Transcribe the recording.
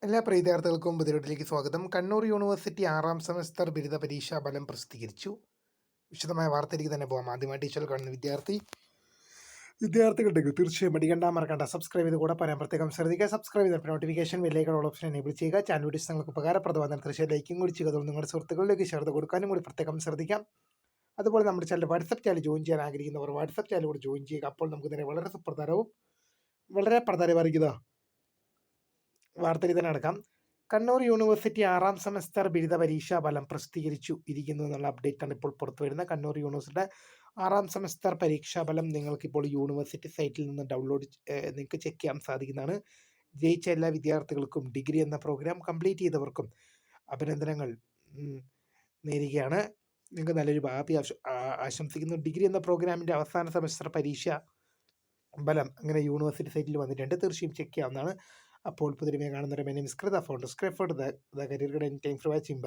എല്ലാ പ്രിയ വിദ്യാർത്ഥികൾക്കും പുതിയതിലേക്ക് സ്വാഗതം. കണ്ണൂർ യൂണിവേഴ്സിറ്റി 6ാം സെമസ്റ്റർ ബിരുദ പരീക്ഷാ ഫലം പ്രസിദ്ധീകരിച്ചു. വിശദമായ വാർത്തയിലേക്ക് തന്നെ പോകാം. ആദ്യമായിട്ട് ഈ ചാനൽ കാണുന്ന വിദ്യാർത്ഥികളുണ്ടെങ്കിൽ തീർച്ചയായും മടിക്കണ്ട, മറക്കണ്ട, സബ്സ്ക്രൈബ് ചെയ്ത് കൂടെ പറയാൻ പ്രത്യേകം ശ്രദ്ധിക്കുക. സബ്സ്ക്രൈബ് ചെയ്ത notification bell icon all option enable ചെയ്യുക. ചാനൽ വീഡിയോസ് നിങ്ങൾക്ക് ഉപകാരപ്രദമാകുന്ന തീർച്ചയായും ലൈക്കും കൂടി ചെയ്യുക. നിങ്ങളുടെ സുഹൃത്തുക്കളിലേക്ക് ഷെയർ കൊടുക്കാനും കൂടി പ്രത്യേകം ശ്രദ്ധിക്കാം. അതുപോലെ നമ്മുടെ ചാനൽ വാട്സപ്പ് ചാനൽ ജോയിൻ ചെയ്യാൻ ആഗ്രഹിക്കുന്നവർ വാട്സപ്പ് ചാനൽ കൂടി ജോയിൻ ചെയ്യുക. അപ്പോൾ നമുക്ക് തന്നെ വളരെ സുപ്രധാനവും വളരെ പ്രധാനമായിരിക്കുന്ന വാർത്തയിൽ തന്നെ നടക്കാം. കണ്ണൂർ യൂണിവേഴ്സിറ്റി 6ാം സെമസ്റ്റർ ബിരുദ പരീക്ഷാ ഫലം പ്രസിദ്ധീകരിച്ചു ഇരിക്കുന്നു എന്നുള്ള അപ്ഡേറ്റാണ് ഇപ്പോൾ പുറത്തു വരുന്നത്. കണ്ണൂർ യൂണിവേഴ്സിറ്റിയുടെ 6ാം സെമസ്റ്റർ പരീക്ഷാ ഫലം നിങ്ങൾക്കിപ്പോൾ യൂണിവേഴ്സിറ്റി സൈറ്റിൽ നിന്ന് നിങ്ങൾക്ക് ചെക്ക് ചെയ്യാൻ സാധിക്കുന്നതാണ്. ജയിച്ച എല്ലാ വിദ്യാർത്ഥികൾക്കും ഡിഗ്രി എന്ന പ്രോഗ്രാം കംപ്ലീറ്റ് ചെയ്തവർക്കും അഭിനന്ദനങ്ങൾ നേരുകയാണ്. നിങ്ങൾക്ക് നല്ലൊരു ഭാവി ആശംസിക്കുന്നു. ഡിഗ്രി എന്ന പ്രോഗ്രാമിൻ്റെ അവസാന സെമസ്റ്റർ പരീക്ഷ ഫലം അങ്ങനെ യൂണിവേഴ്സിറ്റി സൈറ്റിൽ വന്നിട്ടുണ്ട്. തീർച്ചയായും ചെക്ക് ചെയ്യാവുന്നതാണ്. അപ്പോൾ പുതിയ കാണുന്നവരെ മെനി മിസ്കൃത phone describe for the career guide. Time for watching.